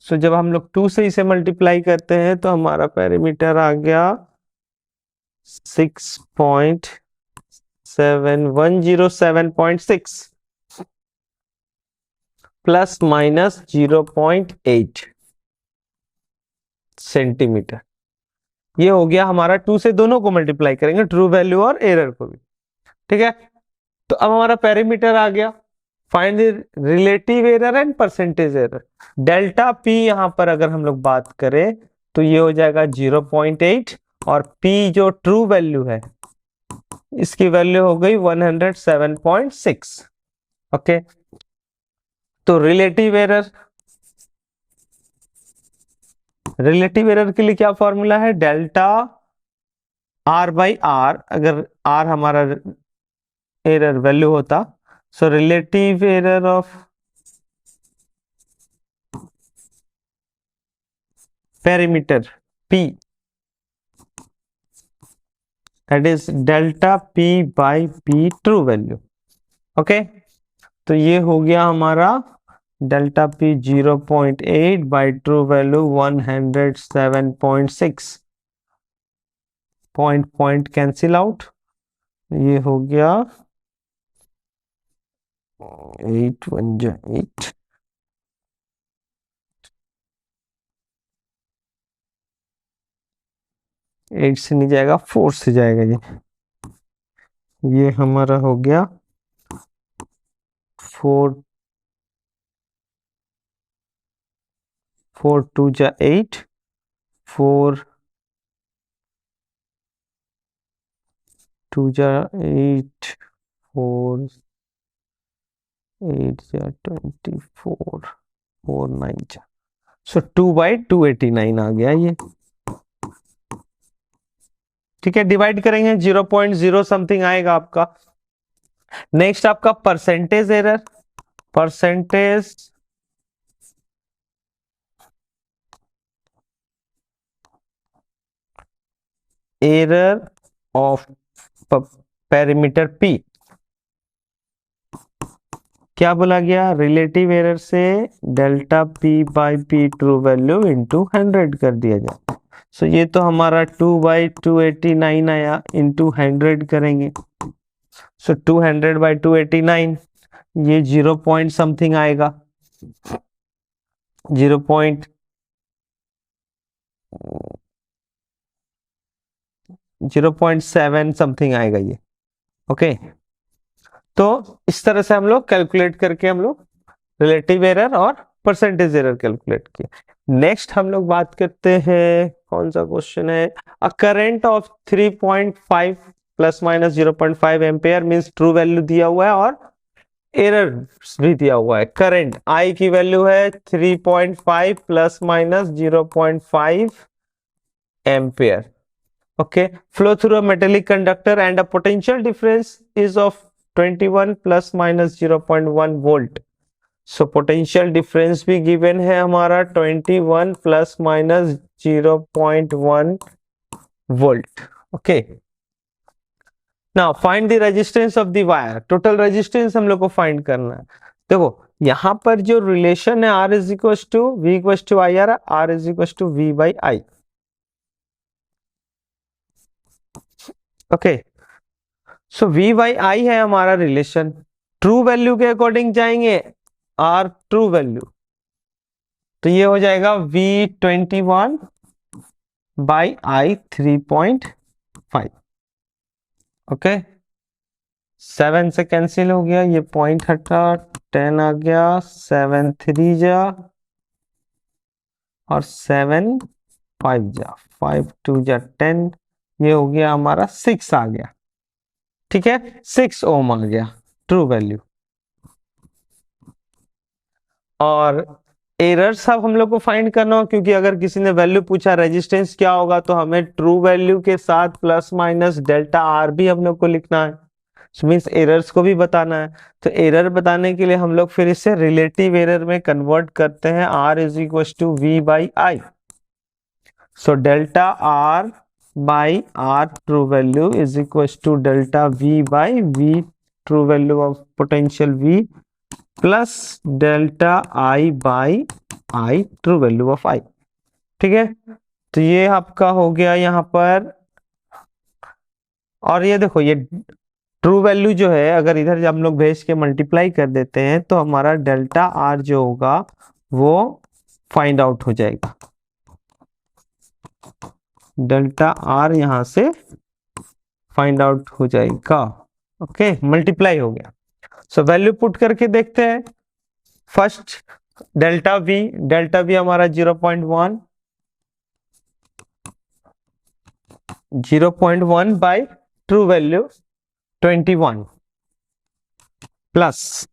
सो जब हम लोग 2 से इसे मल्टीप्लाई करते हैं तो हमारा पेरीमीटर आ गया 6.7107.6 प्लस माइनस 0.8 सेंटीमीटर। ये हो गया हमारा 2 से दोनों को मल्टीप्लाई करेंगे, ट्रू वैल्यू और एरर को भी। ठीक है, तो अब हमारा पेरीमीटर आ गया, find the relative error and percentage error. Delta P यहां पर अगर हम लोग बात करें तो ये हो जाएगा 0.8, और पी जो ट्रू वैल्यू है इसकी वैल्यू हो गई 107.6। ओके, तो रिलेटिव एरर के लिए क्या फॉर्मूला है, डेल्टा आर बाई आर, अगर आर हमारा एरर वैल्यू होता, so relative error of perimeter P, that is delta P by P true value. Okay, तो ये हो गया हमारा delta P 0.8 by true value 107.6, point cancel out, ये हो गया 8 1 8, एट से नहीं जाएगा, 4 से जाएगा, ये हमारा हो गया 4 2 जा 8, 4 2 जा 8, 4 8 जा 24, 4 9 जा, सो 2/289 आ गया ये। ठीक है, डिवाइड करेंगे 0.0 समथिंग आएगा आपका। नेक्स्ट आपका percentage error, percentage error of perimeter P, क्या बोला गया, रिलेटिव एरर से delta P by P true value into 100 कर दिया जाए, सो ये तो हमारा 2/289 आया, इंटू 100 करेंगे, सो 200 बाई 289, ये 0 पॉइंट समथिंग आएगा, 0.7 समथिंग आएगा ये। ओके, तो इस तरह से हम लोग कैलकुलेट करके हम लोग रिलेटिव एरर और परसेंटेज एरर कैलकुलेट किया। नेक्स्ट हम लोग बात करते हैं, कौन सा क्वेश्चन है, a current of 3.5 plus minus 0.5 ampere means true value दिया हुआ है और एरर भी दिया हुआ है। करंट आई की वैल्यू है 3.5 plus minus 0.5 ampere. Okay, flow through a metallic conductor and a potential difference is of 21 plus minus 0.1 volt. So potential difference भी given है हमारा 21 plus minus 0.1 volt. Okay. Now find the resistance of the wire. Total resistance हम लोग को find करना है। देखो यहाँ पर जो relation है R is equals to V equals to I R, R is equals to V by I. Okay, so V by I है हमारा रिलेशन। ट्रू वैल्यू के अकॉर्डिंग जाएंगे, आर ट्रू वैल्यू, तो ये हो जाएगा V21 बाई आई 3.5। ओके, 7 से cancel हो गया, ये पॉइंट हटा, 10 आ गया, 7 3 जा और 7 5 जा, 5 2 जा 10, ये हो गया हमारा 6 आ गया। ठीक है, 6 ओम आ गया ट्रू वैल्यू। और एरर्स अब हम लोग को फाइंड करना हो, क्योंकि अगर किसी ने वैल्यू पूछा रेजिस्टेंस क्या होगा तो हमें ट्रू वैल्यू के साथ प्लस माइनस डेल्टा आर भी हम लोग को लिखना है, मीन्स एरर्स को भी बताना है। तो एरर बताने के लिए हम लोग फिर इसे रिलेटिव एरर में कन्वर्ट करते हैं, R is equal to V by I. So delta R by R true value is equal to delta V by V true value of potential V plus delta I by I true value of I. ठीक है, तो ये आपका हो गया यहाँ पर। और ये देखो, ये ट्रू वैल्यू जो है अगर इधर हम लोग भेज के मल्टीप्लाई कर देते हैं तो हमारा डेल्टा आर जो होगा वो फाइंड आउट हो जाएगा। डेल्टा आर यहां से फाइंड आउट हो जाएगा। ओके, मल्टीप्लाई हो गया। सो वैल्यू पुट करके देखते हैं। फर्स्ट डेल्टा वी हमारा 0.1, 0.1 by true value 21 plus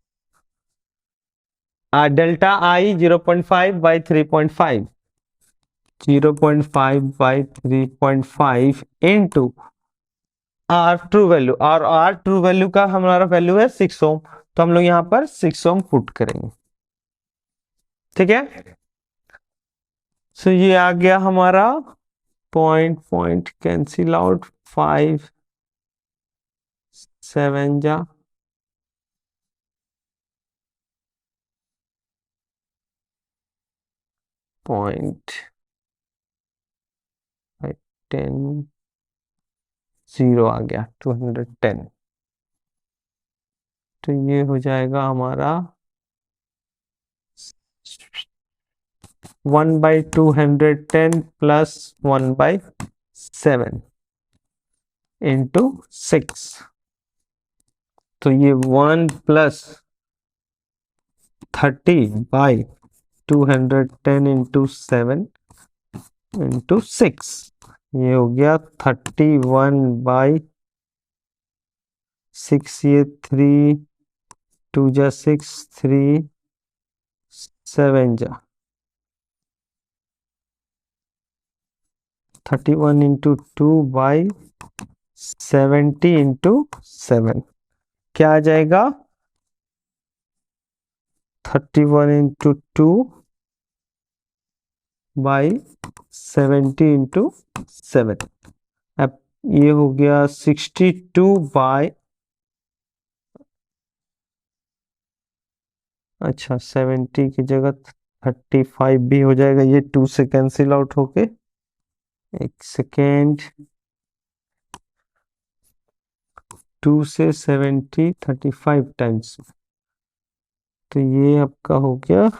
delta I 0.5 by 3.5, 0.5 by 3.5 into R true value, और आर ट्रू वैल्यू का हमारा वैल्यू है 6 ओम, तो हम लोग यहां पर 6 ओम पुट करेंगे। ठीक है, सो ये आ गया हमारा पॉइंट कैंसिल आउट, 5 7 जा, पॉइंट 10 0 आ गया 210। तो ये हो जाएगा हमारा 1 बाई 210 प्लस 1 बाई 7 इंटू 6, तो ये 1 प्लस 30 बाई 210 इंटू 7 इंटू 6, ये हो गया 31 बाई 6, ये 3 2 जा 6, 3 7 जा, 31 इंटू 2 बाई 70 इंटू 7, क्या आ जाएगा 31 इंटू 2 बाई 70 इंटू 7। अब ये हो गया 62 बाई, अच्छा 70 की जगह 35 भी हो जाएगा, ये 2 से कैंसिल आउट होके, एक सेकेंड, 2 से 70 35 टाइम्स, तो ये आपका हो गया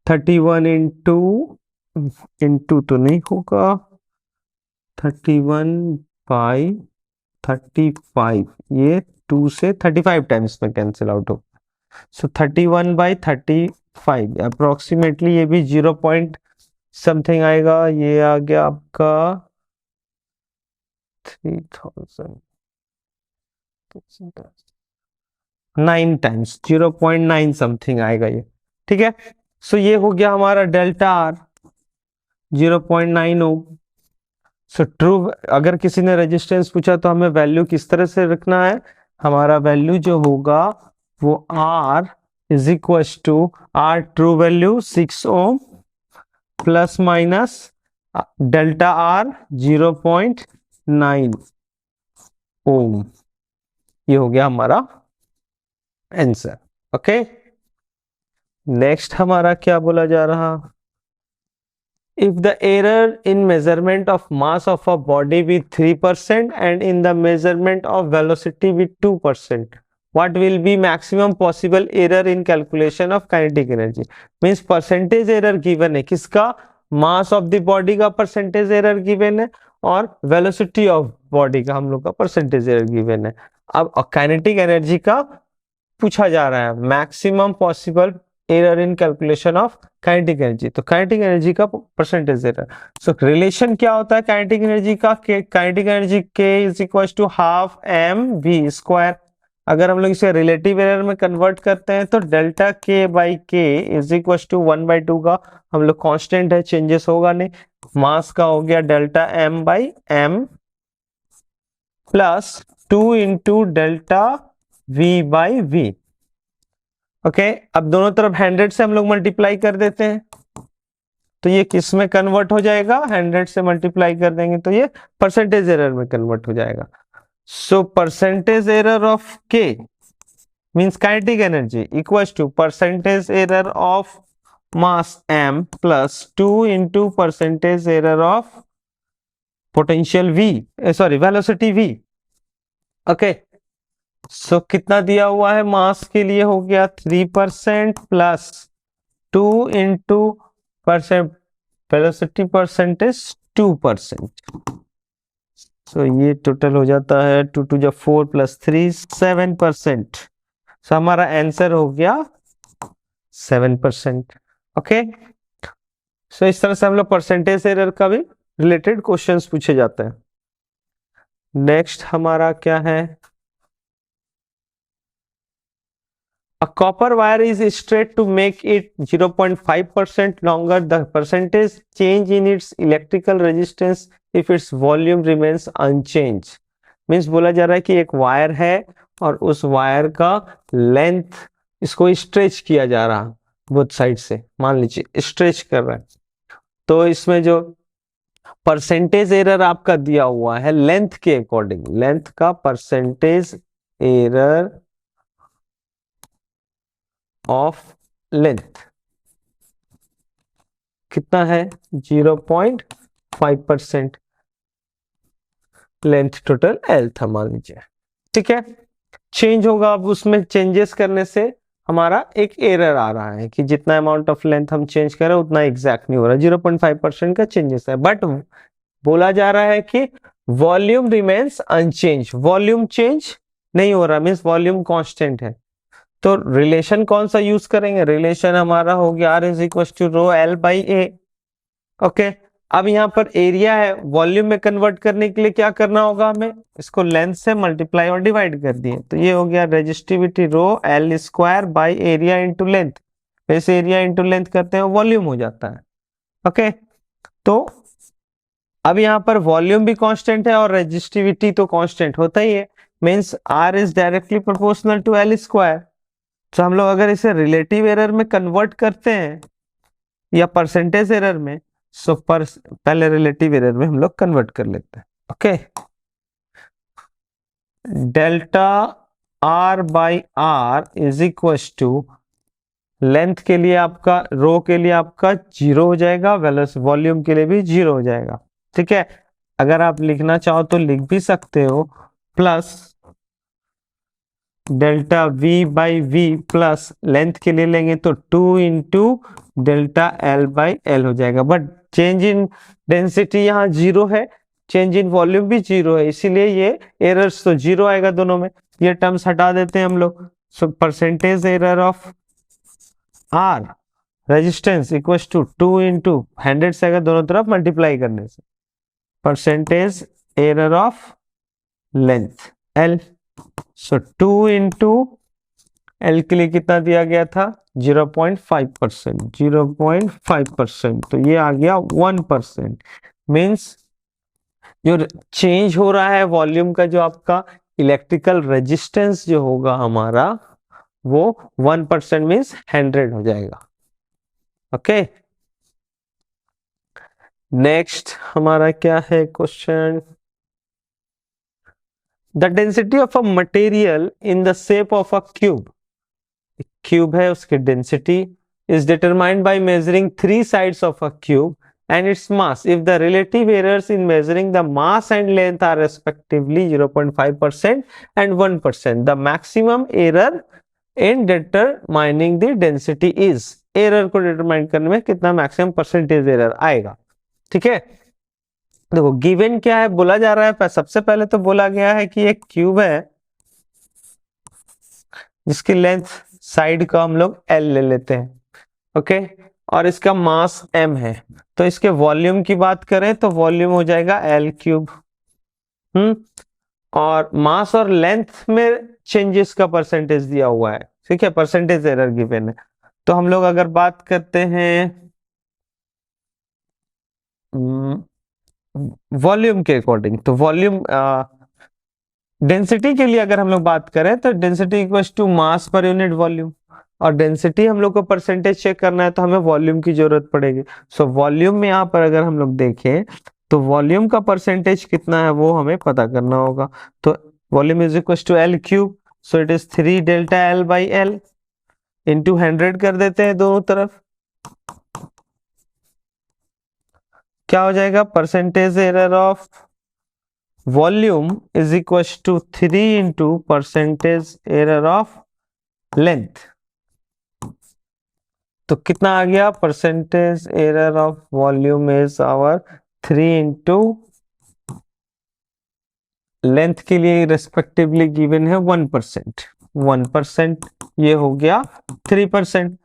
31 इंटू तो नहीं होगा, 31 बाई 35, ये 2 से 35 टाइम्स में कैंसिल आउट हो, सो 31 बाई 35 अप्रोक्सीमेटली, ये भी 0 पॉइंट समथिंग आएगा, ये आ गया आपका 3009 टाइम्स, 0.9 समथिंग आएगा ये, ठीक है। सो ये हो गया हमारा डेल्टा आर 0.9 ओम। सो ट्रू, अगर किसी ने रेजिस्टेंस पूछा तो हमें वैल्यू किस तरह से रखना है, हमारा वैल्यू जो होगा वो R is equal to R true value 6 ohm plus minus delta R 0.9 ohm, ये हो गया हमारा आंसर। ओके, नेक्स्ट हमारा क्या बोला जा रहा, if the error in measurement of mass of a body with 3% and in the measurement of velocity with 2%, what will be maximum possible error in calculation of kinetic energy? means percentage error given है, किसका, mass of the body का percentage error given है और velocity of body का हम लोग का percentage error given है। अब kinetic energy का पूछा जा रहा है, maximum possible error in calculation of kinetic energy, तो काइनेटिक एनर्जी का परसेंटेज एरर। सो रिलेशन क्या होता है काइनेटिक एनर्जी का, काइनेटिक एनर्जी के is equal to half M V square. अगर हम लोग इसे रिलेटिव एरर में कन्वर्ट करते हैं तो डेल्टा के बाई के इज इक्वल टू 1/2 का, हम लोग कांस्टेंट है, चेंजेस होगा नहीं, मास का हो गया delta M by M plus 2 into delta V by V. Okay, अब दोनों तरफ 100 से हम लोग मल्टीप्लाई कर देते हैं तो ये किस में कन्वर्ट हो जाएगा, 100 से मल्टीप्लाई कर देंगे तो ये परसेंटेज एरर में कन्वर्ट हो जाएगा। So percentage error of K means kinetic energy equals to percentage error of mass m plus 2 into percentage error of potential v, sorry velocity v। Okay, so कितना दिया हुआ है, मास के लिए हो गया 3% plus 2 into percent velocity percentage 2%, सो ये total हो जाता है 2 टू 4 प्लस 3 7%, सो हमारा आंसर हो गया 7%। ओके, सो इस तरह से हम लोग परसेंटेज एरर का भी रिलेटेड क्वेश्चंस पूछे जाते हैं। नेक्स्ट हमारा क्या है, a copper wire is straight to make it 0.5% longer. The percentage change in its electrical resistance if its volume remains unchanged. Means बोला जा रहा है कि एक वायर है और उस वायर का लेंथ, इसको स्ट्रेच किया जा रहा है बोथ साइड से, मान लीजिए स्ट्रेच कर रहा है, तो इसमें जो परसेंटेज एरर आपका दिया हुआ है लेंथ के अकॉर्डिंग, लेंथ का परसेंटेज एरर ऑफ लेंथ कितना है, 0.5% लेंथ टोटल एल था मान लीजिए, ठीक है। चेंज होगा, अब उसमें चेंजेस करने से हमारा एक एरर आ रहा है कि जितना अमाउंट ऑफ लेंथ हम चेंज करें उतना एग्जैक्ट नहीं हो रहा, 0.5% का चेंजेस है, बट बोला जा रहा है कि volume remains unchange, volume change नहीं हो रहा, मीन्स वॉल्यूम कांस्टेंट है। तो रिलेशन कौन सा यूज करेंगे, रिलेशन हमारा हो गया R is equal to rho L by A. Okay, अब यहाँ पर एरिया है, वॉल्यूम में कन्वर्ट करने के लिए क्या करना होगा, हमें इसको लेंथ से मल्टीप्लाई और डिवाइड कर दिए, तो ये हो गया resistivity rho L square by area into length, वैसे एरिया इंटू लेंथ करते हैं वॉल्यूम हो जाता है। ओके, तो अब यहाँ पर वॉल्यूम भी कांस्टेंट है और रेजिस्टिविटी तो कांस्टेंट होता ही है, means R is directly proportional to L square. तो हम लोग अगर इसे रिलेटिव एरर में कन्वर्ट करते हैं या परसेंटेज एरर में, सो पहले रिलेटिव एरर में हम लोग कन्वर्ट कर लेते हैं। Okay, delta R by R is equal to length के लिए आपका, रो के लिए आपका 0 हो जाएगा, वॉल्यूम के लिए भी 0 हो जाएगा। ठीक है, अगर आप लिखना चाहो तो लिख भी सकते हो plus delta V by V plus length के लिए लेंगे तो 2 into delta L by L हो जाएगा। बट चेंज इन डेंसिटी यहाँ 0 है, चेंज इन वॉल्यूम भी 0 है, इसीलिए ये एरर्स तो 0 आएगा दोनों में। ये टर्म्स हटा देते हैं हम लोग। So percentage error of R resistance equals to 2 into 100 से अगर दोनों तरफ मल्टीप्लाई करने से percentage error of length L. So 2 into L के लिए कितना दिया गया था 0.5%, 0.5%, तो ये आ गया 1%। मीन्स जो चेंज हो रहा है वॉल्यूम का, जो आपका इलेक्ट्रिकल रेजिस्टेंस जो होगा हमारा वो 1% मीन्स 100 हो जाएगा। ओके, नेक्स्ट हमारा क्या है question, the density of a material in the shape of a cube, cube है उसकी density is determined by measuring 3 sides of a cube and its mass if the relative errors in measuring the mass and length are respectively 0.5% and 1%. The maximum error in determining the density is, error को determine करने में कितना maximum percentage error आएगा। ठीक है, देखो given क्या है बोला जा रहा है, सबसे पहले तो बोला गया है कि एक क्यूब है जिसकी लेंथ साइड का हम लोग L ले लेते हैं। ओके, और इसका मास m है, तो इसके वॉल्यूम की बात करें तो वॉल्यूम हो जाएगा L क्यूब। और मास और लेंथ में चेंजेस का परसेंटेज दिया हुआ है। ठीक है, परसेंटेज एरर गिवन है। तो हम लोग अगर बात करते हैं वॉल्यूम के अकॉर्डिंग, तो वॉल्यूम डेंसिटी के लिए अगर हम लोग बात करें तो density equals to mass per unit volume, और डेंसिटी हम लोग को परसेंटेज चेक करना है तो हमें वॉल्यूम की जरूरत पड़ेगी। सो वॉल्यूम में यहाँ पर अगर हम लोग देखें तो वॉल्यूम का परसेंटेज कितना है वो हमें पता करना होगा। तो volume is equal to L cube, so it is 3 delta L by L into 100 कर देते हैं दोनों तरफ। क्या हो जाएगा, percentage error of volume is equal to 3 into percentage error of length. तो कितना आ गया, percentage error of volume is our 3 into length के लिए रेस्पेक्टिवली गिवन है 1%, 1% ये हो गया 3%।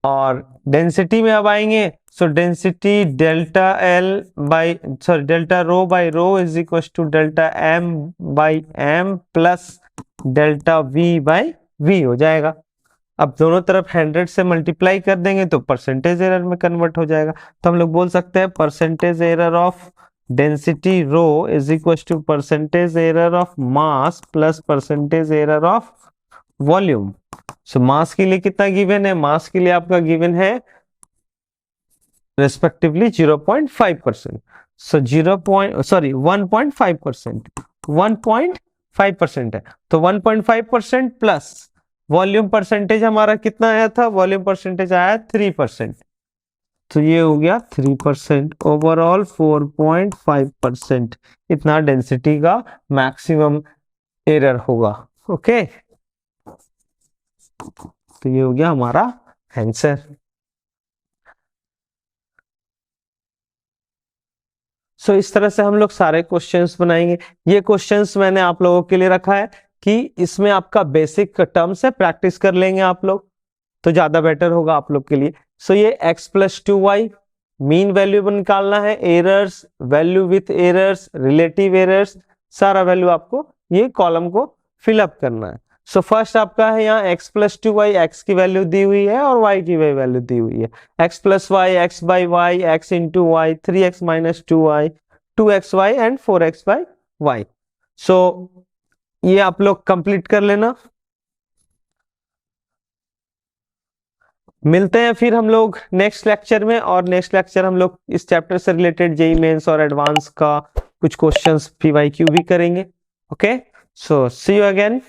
और डेंसिटी में अब आएंगे, so density delta L by delta rho by rho is equal to delta M by M plus delta V by V हो जाएगा। अब दोनों तरफ 100 से मल्टीप्लाई कर देंगे तो परसेंटेज एरर में कन्वर्ट हो जाएगा। तो हम लोग बोल सकते हैं percentage error of density rho is equal to percentage error of mass plus percentage error of volume. So mass के लिए कितना गिवन है, मास के लिए आपका गिवन है रेस्पेक्टिवली 0.5%, सो 1.5%, 1.5% है, तो 1.5% प्लस वॉल्यूम परसेंटेज हमारा कितना आया था, वॉल्यूम परसेंटेज आया 3%, तो ये हो गया 3%, ओवरऑल 4.5%, इतना डेंसिटी का मैक्सिमम एरर होगा। ओके, तो ये हो गया हमारा आंसर। सो इस तरह से हम लोग सारे क्वेश्चंस बनाएंगे। ये क्वेश्चंस मैंने आप लोगों के लिए रखा है कि इसमें आपका बेसिक टर्म्स है, प्रैक्टिस कर लेंगे आप लोग तो ज्यादा बेटर होगा आप लोग के लिए। सो ये x plus 2y mean value निकालना है, errors, value with errors, relative errors, सारा वैल्यू आपको ये कॉलम को फिलअप करना है। सो फर्स्ट आपका है यहाँ x प्लस 2y, x की वैल्यू दी हुई है और y की वैल्यू दी हुई है, x plus y, x by y, x into y, 3x minus 2y, 2xy and 4x by y। सो ये आप लोग कंप्लीट कर लेना। मिलते हैं फिर हम लोग नेक्स्ट लेक्चर में, और नेक्स्ट लेक्चर हम लोग इस चैप्टर से रिलेटेड जेईई मेंस और एडवांस का कुछ क्वेश्चंस पीवाईक्यू भी करेंगे। Okay, so see you again.